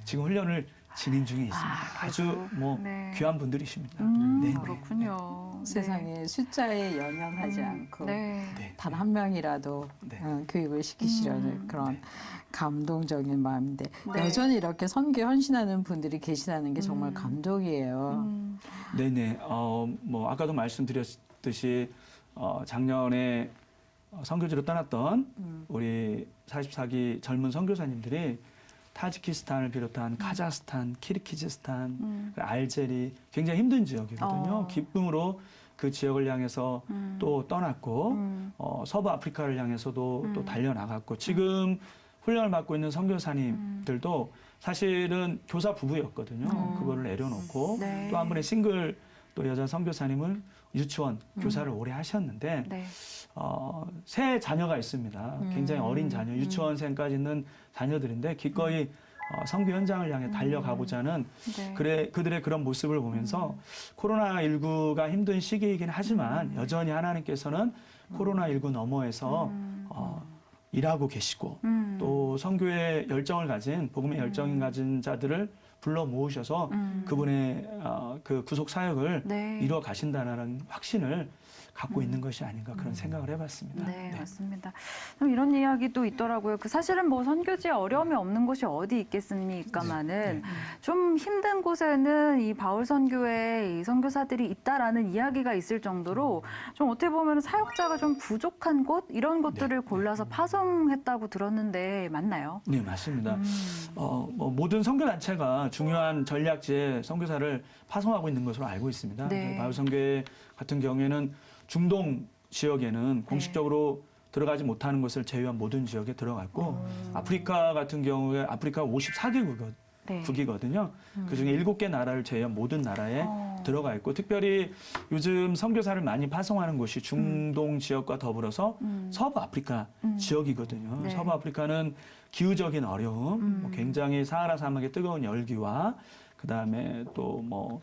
지금 훈련을 진행 중에 있습니다. 아주 뭐 네. 귀한 분들이십니다. 네, 네. 그렇군요. 세상에 숫자에 연연하지 않고 네. 네. 단 한 명이라도 네. 교육을 시키시려는 그런 감동적인 마음인데 네. 여전히 이렇게 선교 헌신하는 분들이 계시다는 게 정말 감동이에요. 네네. 뭐 아까도 말씀드렸듯이 작년에 선교지로 떠났던 우리 44기 젊은 선교사님들이 타지키스탄을 비롯한 카자흐스탄, 키르기즈스탄, 알제리 굉장히 힘든 지역이거든요. 기쁨으로 그 지역을 향해서 또 떠났고 서부 아프리카를 향해서도 또 달려나갔고 지금 훈련을 받고 있는 선교사님들도 사실은 교사 부부였거든요. 그거를 내려놓고 네. 또 한 분의 싱글 또 여자 선교사님은 유치원 교사를 오래 하셨는데 네. 세 자녀가 있습니다. 굉장히 어린 자녀, 유치원생까지 있는 자녀들인데 기꺼이 선교 현장을 향해 달려가고자 하는 네. 그들의 그런 모습을 보면서 코로나19가 힘든 시기이긴 하지만 여전히 하나님께서는 코로나19 너머에서 일하고 계시고 또 선교의 열정을 가진 복음의 열정을 가진 자들을 불러 모으셔서 그분의 그 구속 사역을 네. 이루어 가신다는 확신을 갖고 있는 것이 아닌가 그런 생각을 해봤습니다. 네, 맞습니다. 그럼 이런 이야기도 있더라고요. 그 사실은 뭐 선교지에 어려움이 없는 곳이 어디 있겠습니까마는 좀 힘든 곳에는 이 바울 선교회 이 선교사들이 있다라는 이야기가 있을 정도로 좀 어떻게 보면 사역자가 좀 부족한 곳 이런 곳들을 골라서 파송했다고 들었는데 맞나요? 네, 맞습니다. 뭐 모든 선교 단체가 중요한 전략지에 선교사를 파송하고 있는 것으로 알고 있습니다. 네. 바울 선교회 같은 경우에는 중동 지역에는 공식적으로 들어가지 못하는 것을 제외한 모든 지역에 들어갔고 아프리카 같은 경우에 아프리카 54개국이거든요. 그중에 7개 나라를 제외한 모든 나라에 들어가 있고 특별히 요즘 선교사를 많이 파송하는 곳이 중동 지역과 더불어서 서부 아프리카 지역이거든요. 네. 서부 아프리카는 기후적인 어려움, 뭐 굉장히 사하라 사막의 뜨거운 열기와 그다음에 또 뭐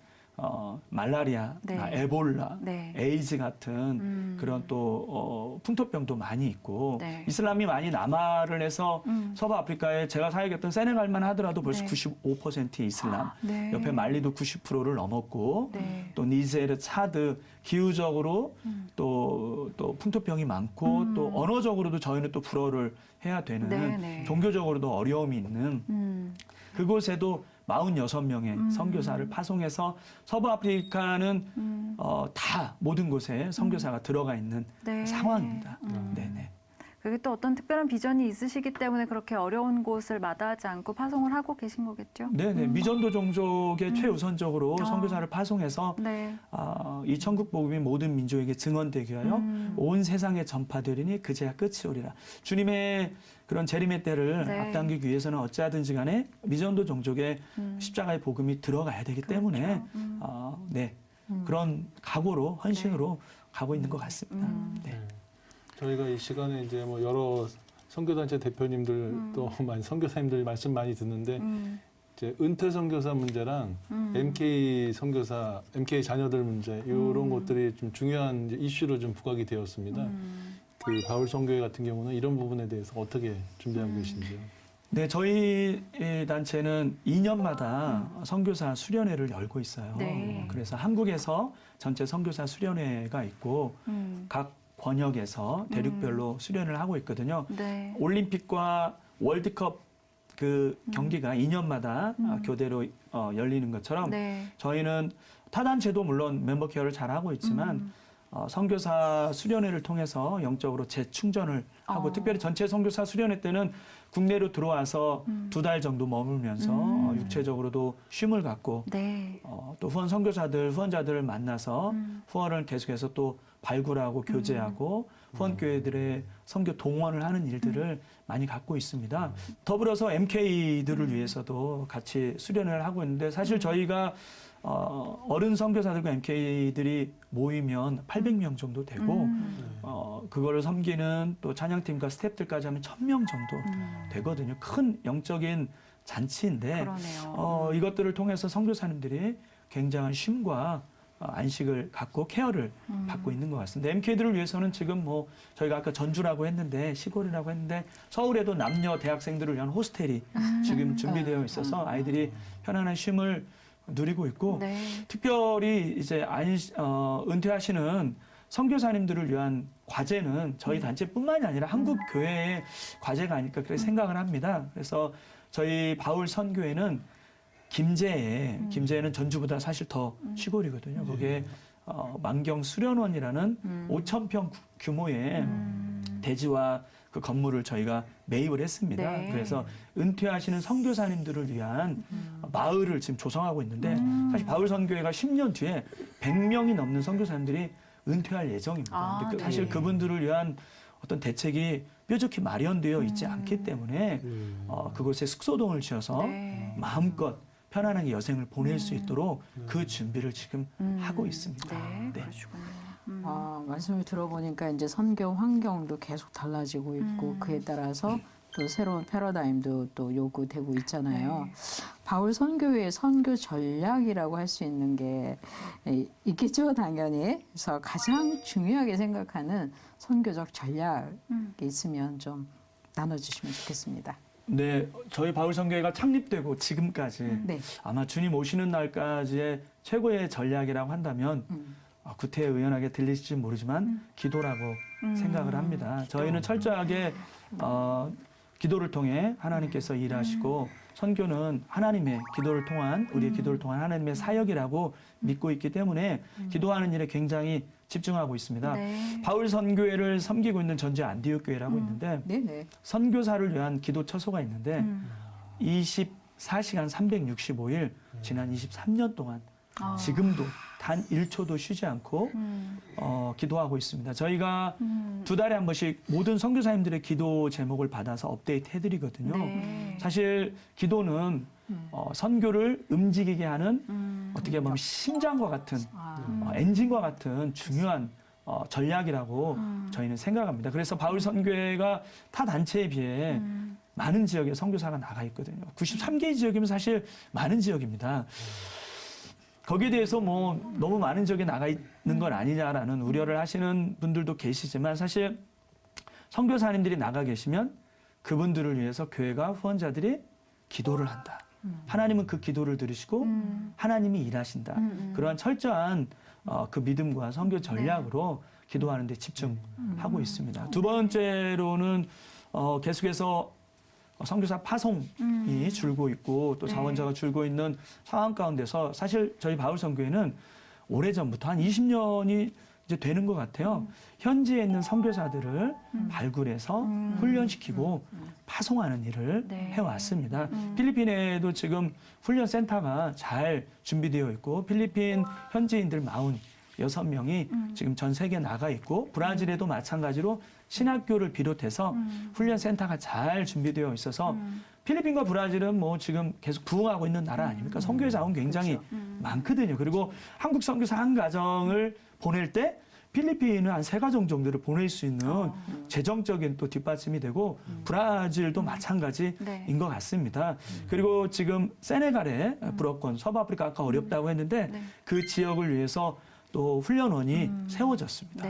말라리아, 네. 에볼라, 네. 에이즈 같은 그런 또 풍토병도 많이 있고 네. 이슬람이 많이 남하를 해서 서부 아프리카에 제가 사역했던 세네갈만 하더라도 벌써 네. 95% 이슬람, 네. 옆에 말리도 90%를 넘었고 네. 또 니제르, 차드 기후적으로 또 풍토병이 많고 또 언어적으로도 저희는 또 불어를 해야 되는 네, 네. 종교적으로도 어려움이 있는 그곳에도 46명의 선교사를 파송해서 서부 아프리카는 다 모든 곳에 선교사가 들어가 있는 네. 상황입니다. 네네. 그게 또 어떤 특별한 비전이 있으시기 때문에 그렇게 어려운 곳을 마다하지 않고 파송을 하고 계신 거겠죠? 네네. 미전도 종족에 최우선적으로 선교사를 파송해서 네. 이 천국 복음이 모든 민족에게 증언되게 하여 온 세상에 전파되리니 그제야 끝이 오리라. 주님의 그런 재림의 때를 네. 앞당기기 위해서는 어찌하든지 간에 미전도 종족의 십자가의 복음이 들어가야 되기 때문에 네. 그런 각오로 헌신으로 가고 있는 것 같습니다. 네. 저희가 이 시간에 이제 뭐 여러 선교단체 대표님들 또 많이 선교사님들 말씀 많이 듣는데 이제 은퇴 선교사 문제랑 MK 선교사, MK 자녀들 문제 이런 것들이 좀 중요한 이제 이슈로 좀 부각이 되었습니다. 그 바울 선교회 같은 경우는 이런 부분에 대해서 어떻게 준비하고 계신지요? 네, 저희 단체는 2년마다 선교사 수련회를 열고 있어요. 네. 그래서 한국에서 전체 선교사 수련회가 있고 각 권역에서 대륙별로 수련을 하고 있거든요. 네. 올림픽과 월드컵 그 경기가 2년마다 교대로 열리는 것처럼 네. 저희는 타 단체도 물론 멤버 케어를 잘 하고 있지만 선교사 수련회를 통해서 영적으로 재충전을 하고 특별히 전체 선교사 수련회 때는 국내로 들어와서 2달 정도 머물면서 육체적으로도 쉼을 갖고 네. 또 후원자들을 만나서 후원을 계속해서 또 발굴하고 교제하고 후원교회들의 선교 동원을 하는 일들을 많이 갖고 있습니다. 더불어서 MK들을 위해서도 같이 수련을 하고 있는데 사실 저희가 어른 선교사들과 MK들이 모이면 800명 정도 되고 그거를 섬기는 또 찬양팀과 스태프들까지 하면 1000명 정도 되거든요. 큰 영적인 잔치인데 그러네요. 이것들을 통해서 선교사님들이 굉장한 쉼과 안식을 갖고 케어를 받고 있는 것 같습니다. MK들을 위해서는 지금 뭐 저희가 아까 전주라고 했는데 시골이라고 했는데 서울에도 남녀 대학생들을 위한 호스텔이 지금 준비되어 있어서 아이들이 편안한 쉼을 누리고 있고 네. 특별히 이제 은퇴하시는 선교사님들을 위한 과제는 저희 단체뿐만이 아니라 한국 교회의 과제가 아닐까 그렇게 생각을 합니다. 그래서 저희 바울 선교회는 김제에는 전주보다 사실 더 시골이거든요. 거기에 만경 수련원이라는 5,000평 규모의 대지와 그 건물을 저희가 매입을 했습니다. 네. 그래서 은퇴하시는 선교사님들을 위한 마을을 지금 조성하고 있는데 사실 바울 선교회가 10년 뒤에 100명이 넘는 선교사님들이 은퇴할 예정입니다. 근데 네. 사실 그분들을 위한 어떤 대책이 뾰족히 마련되어 있지 않기 때문에 그곳에 숙소동을 지어서 네. 마음껏 편안하게 여생을 보낼 수 있도록 그 준비를 지금 하고 있습니다. 네. 네. 그러시군요. 말씀을 들어보니까 이제 선교 환경도 계속 달라지고 있고 그에 따라서 또 새로운 패러다임도 또 요구되고 있잖아요. 바울 선교회의 선교 전략이라고 할 수 있는 게 있겠죠, 당연히. 그래서 가장 중요하게 생각하는 선교적 전략이 있으면 좀 나눠주시면 좋겠습니다. 네, 저희 바울 선교회가 창립되고 지금까지 네. 아마 주님 오시는 날까지의 최고의 전략이라고 한다면 구태의연하게 들리실지 모르지만 기도라고 생각을 합니다. 저희는 철저하게 기도를 통해 하나님께서 일하시고 선교는 하나님의 기도를 통한 우리의 기도를 통한 하나님의 사역이라고 믿고 있기 때문에 기도하는 일에 굉장히 집중하고 있습니다. 네. 바울 선교회를 섬기고 있는 전주 안디옥 교회라고 있는데 네네. 선교사를 위한 기도 처소가 있는데 24시간 365일 지난 23년 동안 지금도 단 1초도 쉬지 않고 기도하고 있습니다. 저희가 2달에 한 번씩 모든 선교사님들의 기도 제목을 받아서 업데이트 해드리거든요. 네. 사실 기도는 선교를 움직이게 하는 어떻게 보면 심장과 같은 엔진과 같은 중요한 전략이라고 저희는 생각합니다. 그래서 바울 선교회가 타 단체에 비해 많은 지역에 선교사가 나가 있거든요. 93개 지역이면 사실 많은 지역입니다. 거기에 대해서 뭐 너무 많은 지역에 나가 있는 건 아니냐라는 우려를 하시는 분들도 계시지만 사실 선교사님들이 나가 계시면 그분들을 위해서 교회가 후원자들이 기도를 한다. 하나님은 그 기도를 들으시고 하나님이 일하신다. 그러한 철저한 그 믿음과 선교 전략으로 기도하는 데 집중하고 있습니다. 두 번째로는 계속해서 선교사 파송이 줄고 있고 또 자원자가 줄고 있는 상황 가운데서 사실 저희 바울 선교회는 오래전부터 한 20년이 이제 되는 것 같아요. 현지에 있는 선교사들을 발굴해서 훈련시키고 파송하는 일을 해왔습니다. 필리핀에도 지금 훈련 센터가 잘 준비되어 있고 필리핀 현지인들 46명이 지금 전 세계에 나가 있고 브라질에도 마찬가지로 신학교를 비롯해서 훈련 센터가 잘 준비되어 있어서 필리핀과 브라질은 뭐 지금 계속 부흥하고 있는 나라 아닙니까? 선교의 자원 굉장히 많거든요. 그리고 한국 선교사 한 가정을 보낼 때 필리핀은 한 3가정 정도를 보낼 수 있는 재정적인 또 뒷받침이 되고 브라질도 마찬가지인 것 같습니다. 그리고 지금 세네갈의 불어권, 서부아프리카 아까 어렵다고 했는데 그 지역을 위해서 또 훈련원이 세워졌습니다.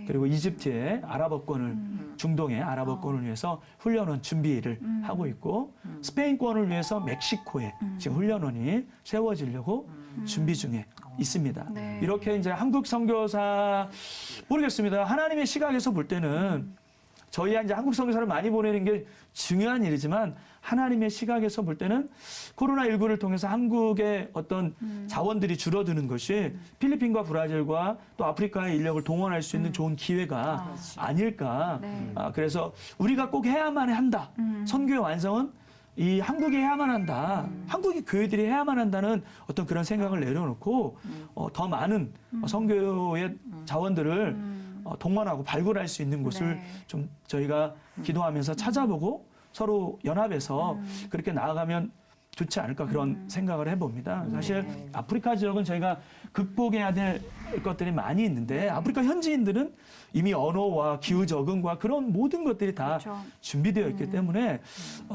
그리고 이집트의 아랍어권을 중동의 아랍어권을 위해서 훈련원 준비를 하고 있고 스페인권을 위해서 멕시코에 지금 훈련원이 세워지려고 준비 중에 있습니다. 네. 이렇게 이제 한국 선교사 모르겠습니다. 하나님의 시각에서 볼 때는 저희가 이제 한국 선교사를 많이 보내는 게 중요한 일이지만 하나님의 시각에서 볼 때는 코로나19를 통해서 한국의 어떤 자원들이 줄어드는 것이 필리핀과 브라질과 또 아프리카의 인력을 동원할 수 있는 좋은 기회가 아닐까. 네. 그래서 우리가 꼭 해야만 한다. 선교의 완성은 이 한국이 해야만 한다. 한국의 교회들이 해야만 한다는 어떤 그런 생각을 내려놓고 더 많은 선교의 자원들을 동원하고 발굴할 수 있는 곳을 네. 좀 저희가 기도하면서 찾아보고 서로 연합해서 그렇게 나아가면 좋지 않을까 그런 생각을 해봅니다. 사실 아프리카 지역은 저희가 극복해야 될 것들이 많이 있는데 아프리카 현지인들은 이미 언어와 기후 적응과 그런 모든 것들이 다 그렇죠. 준비되어 있기 때문에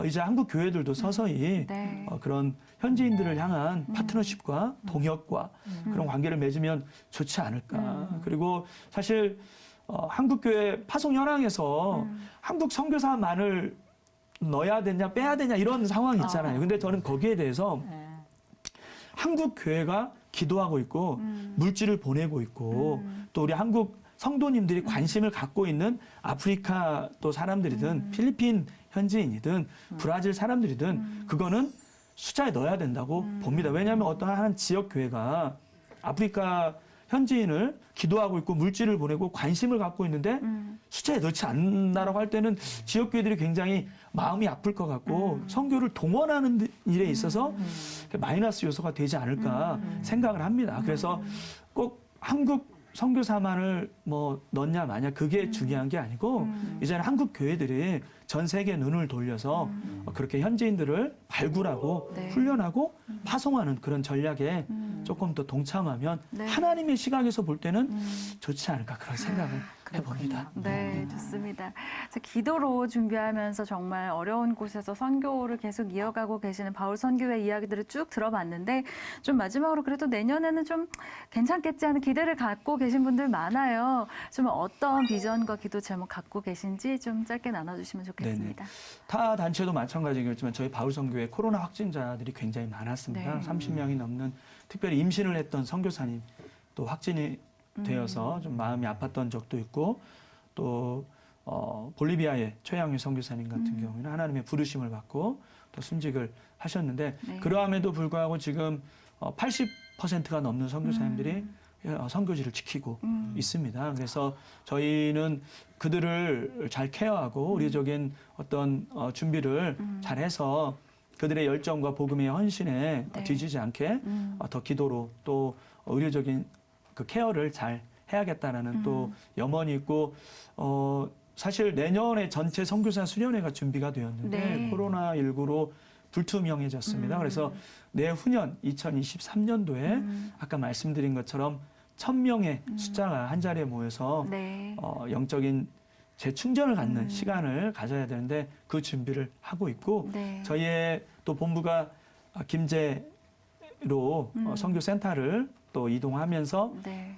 이제 한국 교회들도 서서히 네. 그런 현지인들을 향한 파트너십과 동역과 그런 관계를 맺으면 좋지 않을까. 그리고 사실 한국교회 파송현황에서 한국 선교사만을 넣어야 되냐 빼야 되냐 이런 상황이 있잖아요. 근데 저는 거기에 대해서 한국 교회가 기도하고 있고 물질을 보내고 있고 또 우리 한국 성도님들이 관심을 갖고 있는 아프리카 또 사람들이든 필리핀 현지인이든 브라질 사람들이든 그거는 숫자에 넣어야 된다고 봅니다. 왜냐하면 어떤 한 지역 교회가 아프리카 현지인을 기도하고 있고 물질을 보내고 관심을 갖고 있는데 숫자에 넣지 않는다라고 할 때는 지역 교회들이 굉장히 마음이 아플 것 같고 선교를 동원하는 일에 있어서 마이너스 요소가 되지 않을까 생각을 합니다. 그래서 꼭 한국 선교사만을 뭐 넣냐 마냐 그게 중요한 게 아니고 이제는 한국 교회들이 전 세계 눈을 돌려서 그렇게 현지인들을 발굴하고 네. 훈련하고 파송하는 그런 전략에 조금 더 동참하면 네. 하나님의 시각에서 볼 때는 좋지 않을까 그런 생각을 해봅니다. 네, 좋습니다. 그래서 기도로 준비하면서 정말 어려운 곳에서 선교를 계속 이어가고 계시는 바울 선교회 이야기들을 쭉 들어봤는데 좀 마지막으로 그래도 내년에는 좀 괜찮겠지 하는 기대를 갖고 계신 분들 많아요. 좀 어떤 비전과 기도 제목 갖고 계신지 좀 짧게 나눠주시면 좋겠습니다. 타 단체도 마찬가지겠지만 저희 바울 선교회 코로나 확진자들이 굉장히 많았습니다. 네. 30명이 넘는 특별히 임신을 했던 선교사님 또 확진이 되어서 좀 마음이 아팠던 적도 있고 또 볼리비아의 최양희 선교사님 같은 경우에는 하나님의 부르심을 받고 또 순직을 하셨는데 네. 그러함에도 불구하고 지금 80%가 넘는 선교사님들이 선교지를 지키고 있습니다. 그래서 저희는 그들을 잘 케어하고 우리적인 어떤 준비를 잘해서 그들의 열정과 복음의 헌신에 네. 뒤지지 않게 더 기도로 또 의료적인 그 케어를 잘 해야겠다라는 또 염원이 있고 사실 내년에 전체 선교사 수련회가 준비가 되었는데 네. 코로나19로 불투명해졌습니다. 그래서 내후년 2023년도에 아까 말씀드린 것처럼 1000명의 숫자가 한 자리에 모여서 네. 영적인 재충전을 갖는 시간을 가져야 되는데 그 준비를 하고 있고 네. 저희의 또 본부가 김제로 선교센터를 또 이동하면서 네.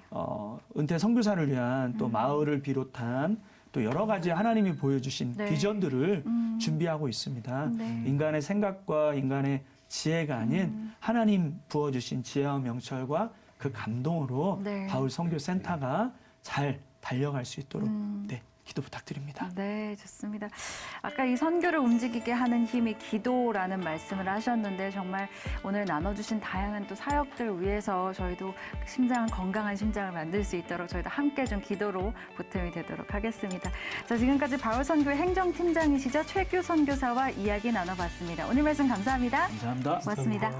은퇴 선교사를 위한 또 마을을 비롯한 또 여러 가지 하나님이 보여주신 네. 비전들을 준비하고 있습니다. 네. 인간의 생각과 인간의 지혜가 아닌 하나님 부어주신 지혜와 명철과 그 감동으로 네. 바울 선교센터가 잘 달려갈 수 있도록 네, 기도 부탁드립니다. 네, 좋습니다. 아까 이 선교를 움직이게 하는 힘이 기도라는 말씀을 하셨는데 정말 오늘 나눠주신 다양한 또 사역들 위해서 저희도 건강한 심장을 만들 수 있도록 저희도 함께 좀 기도로 보탬이 되도록 하겠습니다. 자, 지금까지 바울 선교회 행정팀장이시죠. 최규 선교사와 이야기 나눠봤습니다. 오늘 말씀 감사합니다. 감사합니다. 고맙습니다.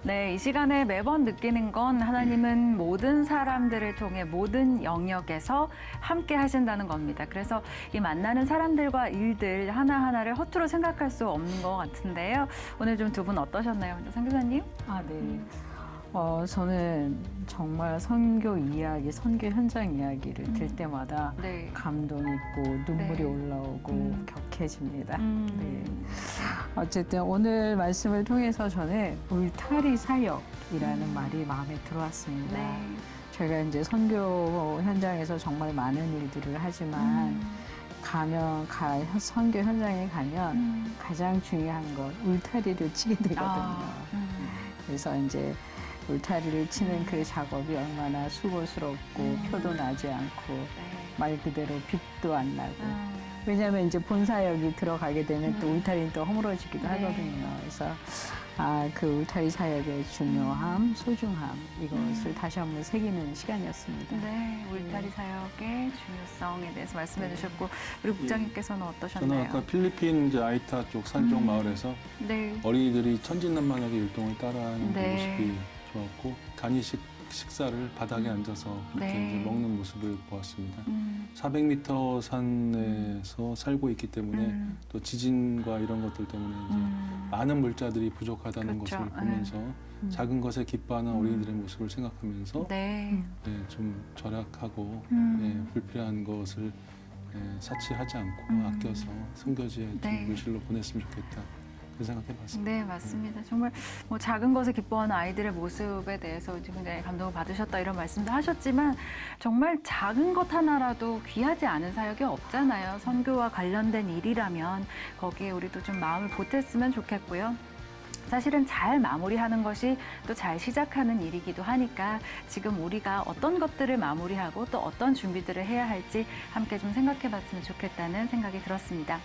네, 이 시간에 매번 느끼는 건 하나님은 모든 사람들을 통해 모든 영역에서 함께 하신다는 겁니다. 그래서 이 만나는 사람들과 일들 하나하나를 허투루 생각할 수 없는 것 같은데요. 오늘 좀 두 분 어떠셨나요, 선교사님? 아, 네. 저는 정말 선교 이야기, 선교 현장 이야기를 들 때마다 네. 감동 있고 눈물이 네. 올라오고 격해집니다. 음. 네. 어쨌든 오늘 말씀을 통해서 저는 울타리 사역이라는 말이 마음에 들어왔습니다. 네. 저희가 이제 선교 현장에서 정말 많은 일들을 하지만 선교 현장에 가면 가장 중요한 건 울타리를 치게 되거든요. 그래서 이제 울타리를 치는 그 작업이 얼마나 수고스럽고 표도 나지 않고 말 그대로 빛도 안 나고 왜냐하면 이제 본사역이 들어가게 되면 또 울타리는 또 허물어지기도 하거든요. 그래서 그 울타리 사역의 중요함, 소중함 이것을 다시 한번 새기는 시간이었습니다. 네, 울타리 사역의 중요성에 대해서 말씀해 주셨고 우리 국장님께서는 어떠셨나요? 저는 아까 필리핀 이제 아이타 쪽 산종 마을에서 네. 어린이들이 천진난만하게 율동을 따라하는 그 네. 모습이 좋았고 간이식 식사를 바닥에 앉아서 그렇게 네. 이제 먹는 모습을 보았습니다. 400m 산에서 살고 있기 때문에 또 지진과 이런 것들 때문에 이제 많은 물자들이 부족하다는 그렇죠. 것을 보면서 작은 것에 기뻐하는 어린이들의 모습을 생각하면서 네. 좀 절약하고 불필요한 것을 사치하지 않고 아껴서 선교지에 좀 네. 물실로 보냈으면 좋겠다. 그 생각해봤습니다. 네, 맞습니다. 정말 뭐 작은 것에 기뻐하는 아이들의 모습에 대해서 이제 굉장히 감동을 받으셨다 이런 말씀도 하셨지만 정말 작은 것 하나라도 귀하지 않은 사역이 없잖아요. 선교와 관련된 일이라면 거기에 우리도 좀 마음을 보탰으면 좋겠고요. 사실은 잘 마무리하는 것이 또 잘 시작하는 일이기도 하니까 지금 우리가 어떤 것들을 마무리하고 또 어떤 준비들을 해야 할지 함께 좀 생각해 봤으면 좋겠다는 생각이 들었습니다.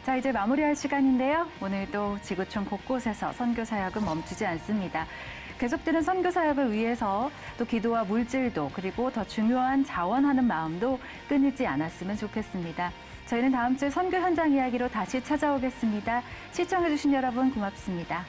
자, 이제 마무리할 시간인데요. 오늘도 지구촌 곳곳에서 선교 사역은 멈추지 않습니다. 계속되는 선교 사역을 위해서 또 기도와 물질도 그리고 더 중요한 자원하는 마음도 끊이지 않았으면 좋겠습니다. 저희는 다음 주에 선교 현장 이야기로 다시 찾아오겠습니다. 시청해주신 여러분 고맙습니다.